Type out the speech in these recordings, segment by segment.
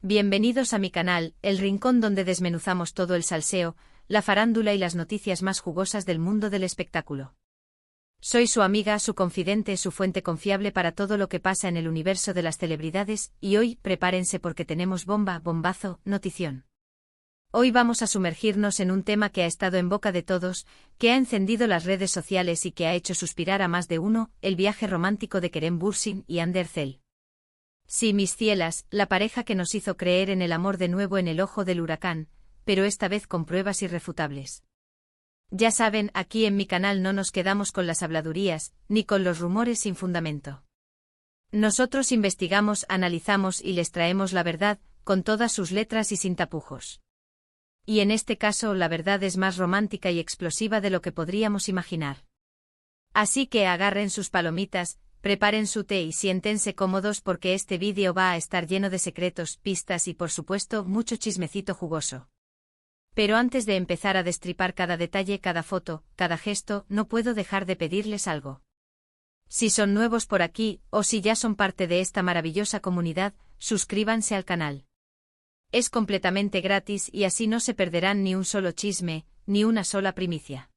Bienvenidos a mi canal, el rincón donde desmenuzamos todo el salseo, la farándula y las noticias más jugosas del mundo del espectáculo. Soy su amiga, su confidente, su fuente confiable para todo lo que pasa en el universo de las celebridades, y hoy, prepárense porque tenemos bomba, bombazo, notición. Hoy vamos a sumergirnos en un tema que ha estado en boca de todos, que ha encendido las redes sociales y que ha hecho suspirar a más de uno, el viaje romántico de Kerem Bürsin y Hande Erçel. Sí, mis cielas, la pareja que nos hizo creer en el amor de nuevo en el ojo del huracán, pero esta vez con pruebas irrefutables. Ya saben, aquí en mi canal no nos quedamos con las habladurías, ni con los rumores sin fundamento. Nosotros investigamos, analizamos y les traemos la verdad, con todas sus letras y sin tapujos. Y en este caso la verdad es más romántica y explosiva de lo que podríamos imaginar. Así que agarren sus palomitas, preparen su té y siéntense cómodos porque este vídeo va a estar lleno de secretos, pistas y por supuesto mucho chismecito jugoso. Pero antes de empezar a destripar cada detalle, cada foto, cada gesto, no puedo dejar de pedirles algo. Si son nuevos por aquí, o si ya son parte de esta maravillosa comunidad, suscríbanse al canal. Es completamente gratis y así no se perderán ni un solo chisme, ni una sola primicia.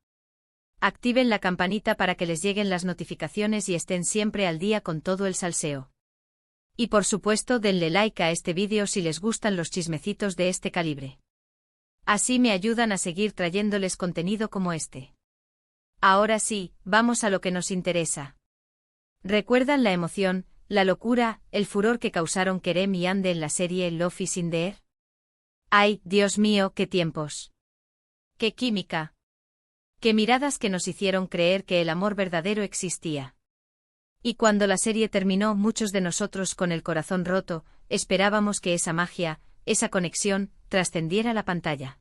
Activen la campanita para que les lleguen las notificaciones y estén siempre al día con todo el salseo. Y por supuesto denle like a este vídeo si les gustan los chismecitos de este calibre. Así me ayudan a seguir trayéndoles contenido como este. Ahora sí, vamos a lo que nos interesa. ¿Recuerdan la emoción, la locura, el furor que causaron Kerem y Hande en la serie Love is in the Air? ¡Ay, Dios mío, qué tiempos! ¡Qué química! ¡Qué miradas que nos hicieron creer que el amor verdadero existía! Y cuando la serie terminó, muchos de nosotros con el corazón roto, esperábamos que esa magia, esa conexión, trascendiera la pantalla.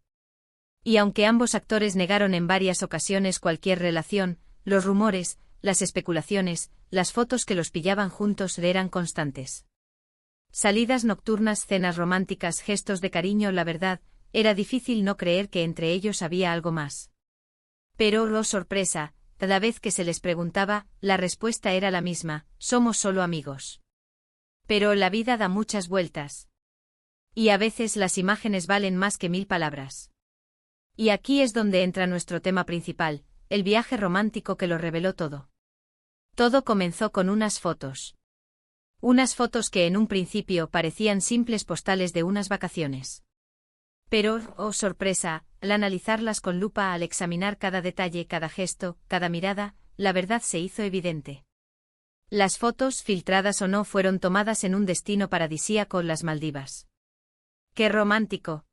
Y aunque ambos actores negaron en varias ocasiones cualquier relación, los rumores, las especulaciones, las fotos que los pillaban juntos eran constantes. Salidas nocturnas, cenas románticas, gestos de cariño, la verdad, era difícil no creer que entre ellos había algo más. Pero, oh sorpresa, cada vez que se les preguntaba, la respuesta era la misma: somos solo amigos. Pero la vida da muchas vueltas. Y a veces las imágenes valen más que 1000 palabras. Y aquí es donde entra nuestro tema principal, el viaje romántico que lo reveló todo. Todo comenzó con unas fotos. Unas fotos que en un principio parecían simples postales de unas vacaciones. Pero, oh sorpresa, al analizarlas con lupa, al examinar cada detalle, cada gesto, cada mirada, la verdad se hizo evidente. Las fotos, filtradas o no, fueron tomadas en un destino paradisíaco, las Maldivas. ¡Qué romántico!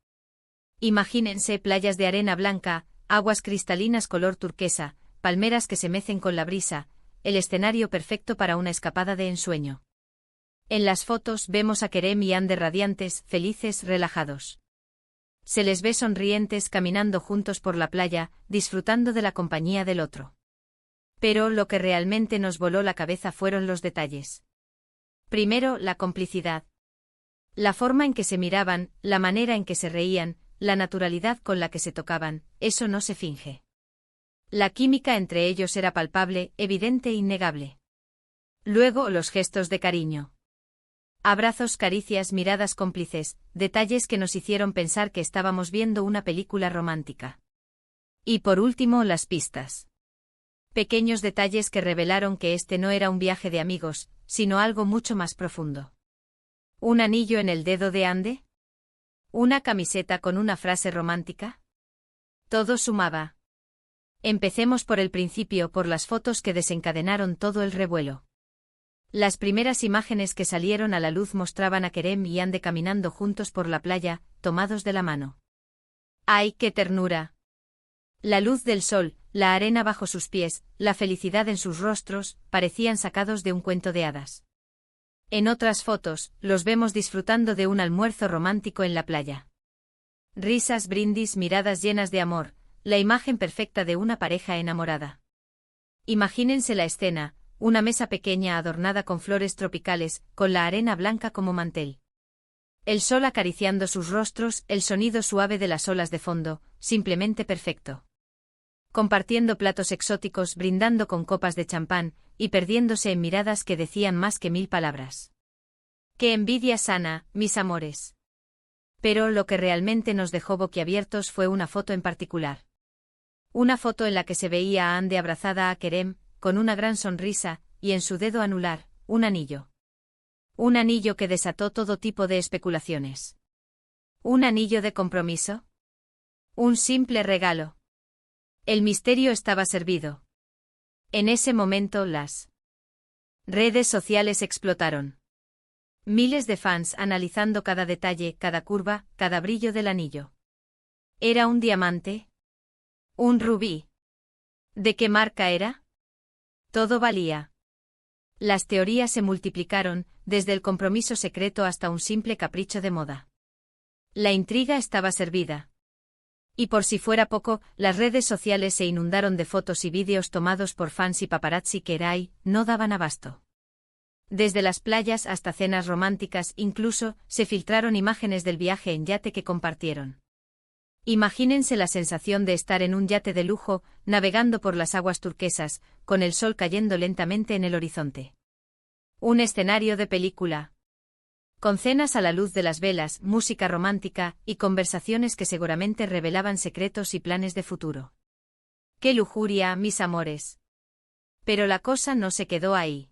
Imagínense playas de arena blanca, aguas cristalinas color turquesa, palmeras que se mecen con la brisa, el escenario perfecto para una escapada de ensueño. En las fotos vemos a Kerem y Hande radiantes, felices, relajados. Se les ve sonrientes caminando juntos por la playa, disfrutando de la compañía del otro. Pero lo que realmente nos voló la cabeza fueron los detalles. Primero, la complicidad. La forma en que se miraban, la manera en que se reían, la naturalidad con la que se tocaban, eso no se finge. La química entre ellos era palpable, evidente e innegable. Luego, los gestos de cariño. Abrazos, caricias, miradas cómplices, detalles que nos hicieron pensar que estábamos viendo una película romántica. Y por último, las pistas. Pequeños detalles que revelaron que este no era un viaje de amigos, sino algo mucho más profundo. ¿Un anillo en el dedo de Hande? ¿Una camiseta con una frase romántica? Todo sumaba. Empecemos por el principio, por las fotos que desencadenaron todo el revuelo. Las primeras imágenes que salieron a la luz mostraban a Kerem y Hande caminando juntos por la playa, tomados de la mano. ¡Ay, qué ternura! La luz del sol, la arena bajo sus pies, la felicidad en sus rostros, parecían sacados de un cuento de hadas. En otras fotos, los vemos disfrutando de un almuerzo romántico en la playa. Risas, brindis, miradas llenas de amor, la imagen perfecta de una pareja enamorada. Imagínense la escena, una mesa pequeña adornada con flores tropicales, con la arena blanca como mantel. El sol acariciando sus rostros, el sonido suave de las olas de fondo, simplemente perfecto. Compartiendo platos exóticos, brindando con copas de champán, y perdiéndose en miradas que decían más que 1000 palabras. ¡Qué envidia sana, mis amores! Pero lo que realmente nos dejó boquiabiertos fue una foto en particular. Una foto en la que se veía a Andy abrazada a Kerem, con una gran sonrisa, y en su dedo anular, un anillo. Un anillo que desató todo tipo de especulaciones. ¿Un anillo de compromiso? ¿Un simple regalo? El misterio estaba servido. En ese momento las redes sociales explotaron. Miles de fans analizando cada detalle, cada curva, cada brillo del anillo. ¿Era un diamante? ¿Un rubí? ¿De qué marca era? Todo valía. Las teorías se multiplicaron, desde el compromiso secreto hasta un simple capricho de moda. La intriga estaba servida. Y por si fuera poco, las redes sociales se inundaron de fotos y vídeos tomados por fans y paparazzi que no daban abasto. Desde las playas hasta cenas románticas, incluso, se filtraron imágenes del viaje en yate que compartieron. Imagínense la sensación de estar en un yate de lujo, navegando por las aguas turquesas, con el sol cayendo lentamente en el horizonte. Un escenario de película. Con cenas a la luz de las velas, música romántica, y conversaciones que seguramente revelaban secretos y planes de futuro. ¡Qué lujuria, mis amores! Pero la cosa no se quedó ahí.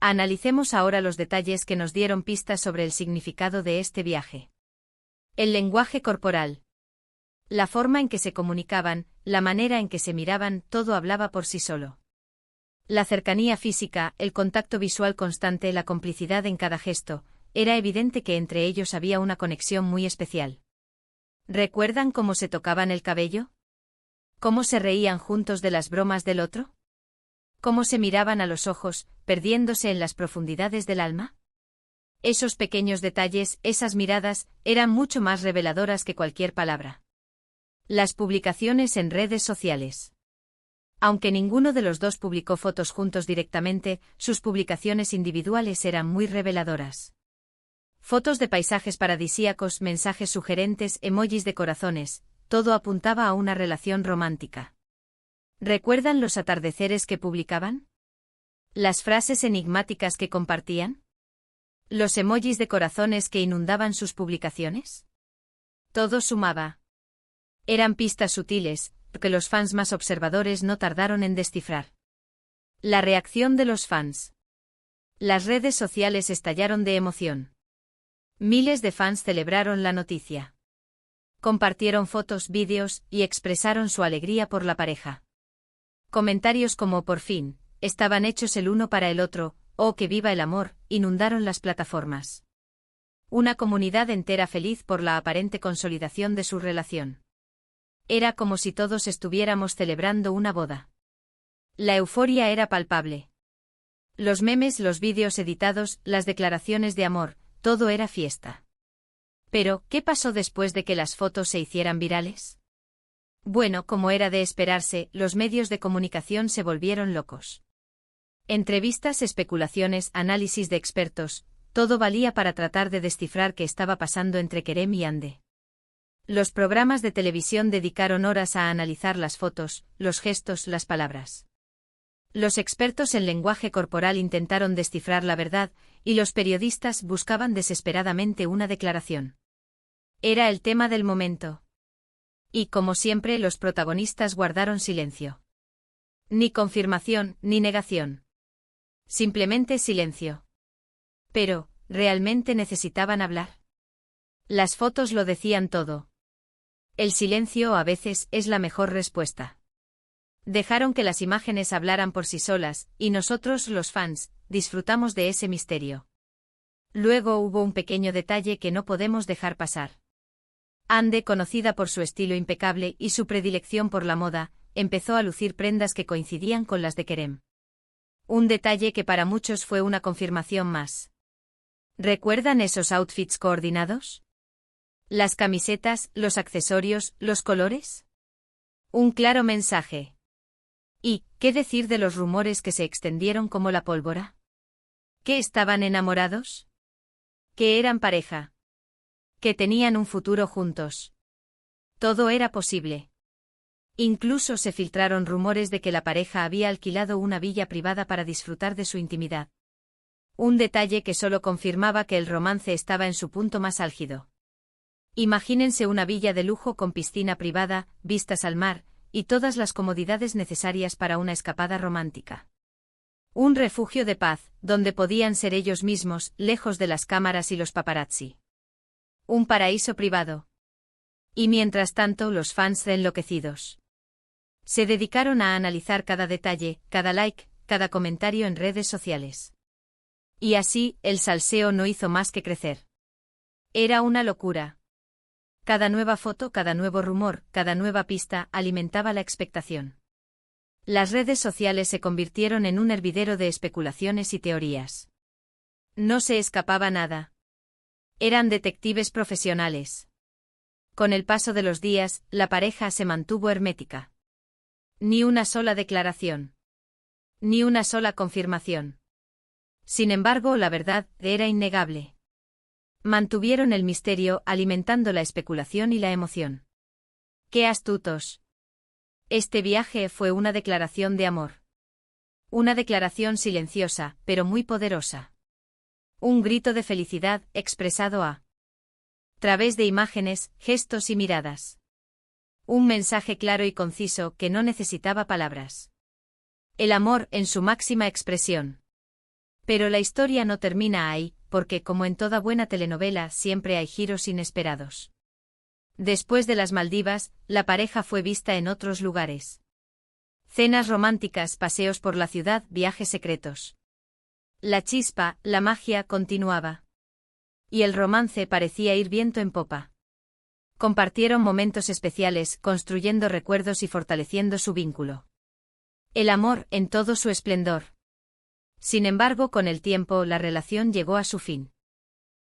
Analicemos ahora los detalles que nos dieron pistas sobre el significado de este viaje. El lenguaje corporal. La forma en que se comunicaban, la manera en que se miraban, todo hablaba por sí solo. La cercanía física, el contacto visual constante, la complicidad en cada gesto, era evidente que entre ellos había una conexión muy especial. ¿Recuerdan cómo se tocaban el cabello? ¿Cómo se reían juntos de las bromas del otro? ¿Cómo se miraban a los ojos, perdiéndose en las profundidades del alma? Esos pequeños detalles, esas miradas, eran mucho más reveladoras que cualquier palabra. Las publicaciones en redes sociales. Aunque ninguno de los dos publicó fotos juntos directamente, sus publicaciones individuales eran muy reveladoras. Fotos de paisajes paradisíacos, mensajes sugerentes, emojis de corazones, todo apuntaba a una relación romántica. ¿Recuerdan los atardeceres que publicaban? ¿Las frases enigmáticas que compartían? ¿Los emojis de corazones que inundaban sus publicaciones? Todo sumaba. Eran pistas sutiles, que los fans más observadores no tardaron en descifrar. La reacción de los fans. Las redes sociales estallaron de emoción. Miles de fans celebraron la noticia. Compartieron fotos, vídeos, y expresaron su alegría por la pareja. Comentarios como por fin, estaban hechos el uno para el otro, o que viva el amor, inundaron las plataformas. Una comunidad entera feliz por la aparente consolidación de su relación. Era como si todos estuviéramos celebrando una boda. La euforia era palpable. Los memes, los vídeos editados, las declaraciones de amor, todo era fiesta. Pero, ¿qué pasó después de que las fotos se hicieran virales? Bueno, como era de esperarse, los medios de comunicación se volvieron locos. Entrevistas, especulaciones, análisis de expertos, todo valía para tratar de descifrar qué estaba pasando entre Kerem y Hande. Los programas de televisión dedicaron horas a analizar las fotos, los gestos, las palabras. Los expertos en lenguaje corporal intentaron descifrar la verdad, y los periodistas buscaban desesperadamente una declaración. Era el tema del momento. Y como siempre, los protagonistas guardaron silencio. Ni confirmación, ni negación. Simplemente silencio. Pero, ¿realmente necesitaban hablar? Las fotos lo decían todo. El silencio a veces es la mejor respuesta. Dejaron que las imágenes hablaran por sí solas, y nosotros, los fans, disfrutamos de ese misterio. Luego hubo un pequeño detalle que no podemos dejar pasar. Hande, conocida por su estilo impecable y su predilección por la moda, empezó a lucir prendas que coincidían con las de Kerem. Un detalle que para muchos fue una confirmación más. ¿Recuerdan esos outfits coordinados? ¿Las camisetas, los accesorios, los colores? Un claro mensaje. ¿Y qué decir de los rumores que se extendieron como la pólvora? ¿Que estaban enamorados? ¿Que eran pareja? ¿Que tenían un futuro juntos? Todo era posible. Incluso se filtraron rumores de que la pareja había alquilado una villa privada para disfrutar de su intimidad. Un detalle que solo confirmaba que el romance estaba en su punto más álgido. Imagínense una villa de lujo con piscina privada, vistas al mar, y todas las comodidades necesarias para una escapada romántica. Un refugio de paz, donde podían ser ellos mismos, lejos de las cámaras y los paparazzi. Un paraíso privado. Y mientras tanto los fans enloquecidos se dedicaron a analizar cada detalle, cada like, cada comentario en redes sociales. Y así, el salseo no hizo más que crecer. Era una locura. Cada nueva foto, cada nuevo rumor, cada nueva pista alimentaba la expectación. Las redes sociales se convirtieron en un hervidero de especulaciones y teorías. No se escapaba nada. Eran detectives profesionales. Con el paso de los días, la pareja se mantuvo hermética. Ni una sola declaración. Ni una sola confirmación. Sin embargo, la verdad era innegable. Mantuvieron el misterio, alimentando la especulación y la emoción. ¡Qué astutos! Este viaje fue una declaración de amor. Una declaración silenciosa, pero muy poderosa. Un grito de felicidad expresado a través de imágenes, gestos y miradas. Un mensaje claro y conciso que no necesitaba palabras. El amor en su máxima expresión. Pero la historia no termina ahí, porque como en toda buena telenovela siempre hay giros inesperados. Después de las Maldivas, la pareja fue vista en otros lugares. Cenas románticas, paseos por la ciudad, viajes secretos. La chispa, la magia continuaba. Y el romance parecía ir viento en popa. Compartieron momentos especiales, construyendo recuerdos y fortaleciendo su vínculo. El amor en todo su esplendor. Sin embargo, con el tiempo la relación llegó a su fin.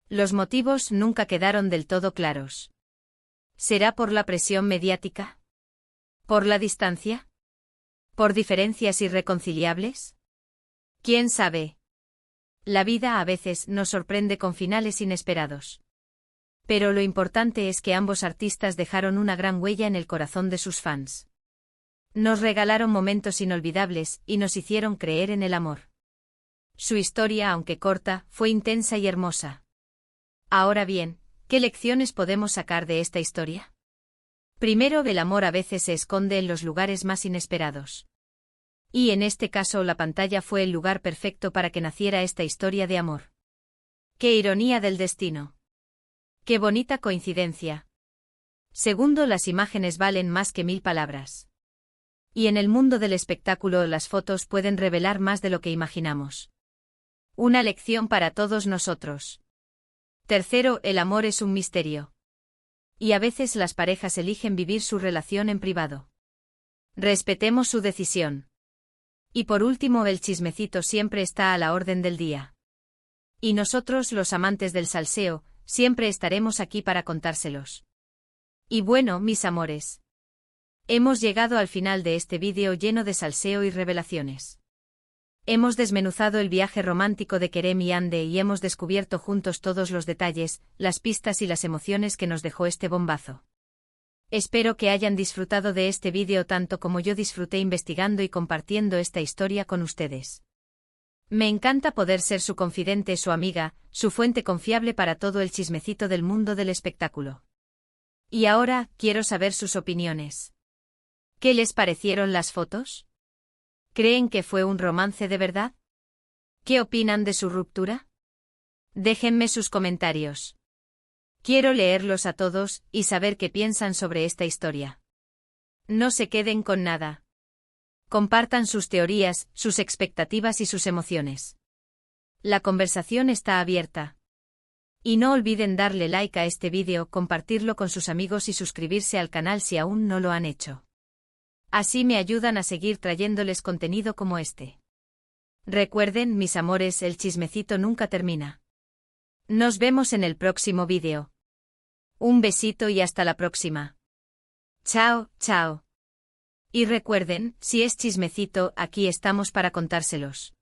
Los motivos nunca quedaron del todo claros. ¿Será por la presión mediática? ¿Por la distancia? ¿Por diferencias irreconciliables? ¿Quién sabe? La vida a veces nos sorprende con finales inesperados. Pero lo importante es que ambos artistas dejaron una gran huella en el corazón de sus fans. Nos regalaron momentos inolvidables y nos hicieron creer en el amor. Su historia, aunque corta, fue intensa y hermosa. Ahora bien, ¿qué lecciones podemos sacar de esta historia? Primero, el amor a veces se esconde en los lugares más inesperados. Y en este caso la pantalla fue el lugar perfecto para que naciera esta historia de amor. ¡Qué ironía del destino! ¡Qué bonita coincidencia! Segundo, las imágenes valen más que 1000 palabras. Y en el mundo del espectáculo las fotos pueden revelar más de lo que imaginamos. Una lección para todos nosotros. Tercero, el amor es un misterio. Y a veces las parejas eligen vivir su relación en privado. Respetemos su decisión. Y por último, el chismecito siempre está a la orden del día. Y nosotros, los amantes del salseo, siempre estaremos aquí para contárselos. Y bueno, mis amores. Hemos llegado al final de este vídeo lleno de salseo y revelaciones. Hemos desmenuzado el viaje romántico de Kerem y Hande y hemos descubierto juntos todos los detalles, las pistas y las emociones que nos dejó este bombazo. Espero que hayan disfrutado de este vídeo tanto como yo disfruté investigando y compartiendo esta historia con ustedes. Me encanta poder ser su confidente, su amiga, su fuente confiable para todo el chismecito del mundo del espectáculo. Y ahora, quiero saber sus opiniones. ¿Qué les parecieron las fotos? ¿Creen que fue un romance de verdad? ¿Qué opinan de su ruptura? Déjenme sus comentarios. Quiero leerlos a todos y saber qué piensan sobre esta historia. No se queden con nada. Compartan sus teorías, sus expectativas y sus emociones. La conversación está abierta. Y no olviden darle like a este vídeo, compartirlo con sus amigos y suscribirse al canal si aún no lo han hecho. Así me ayudan a seguir trayéndoles contenido como este. Recuerden, mis amores, el chismecito nunca termina. Nos vemos en el próximo vídeo. Un besito y hasta la próxima. Chao, chao. Y recuerden, si es chismecito, aquí estamos para contárselos.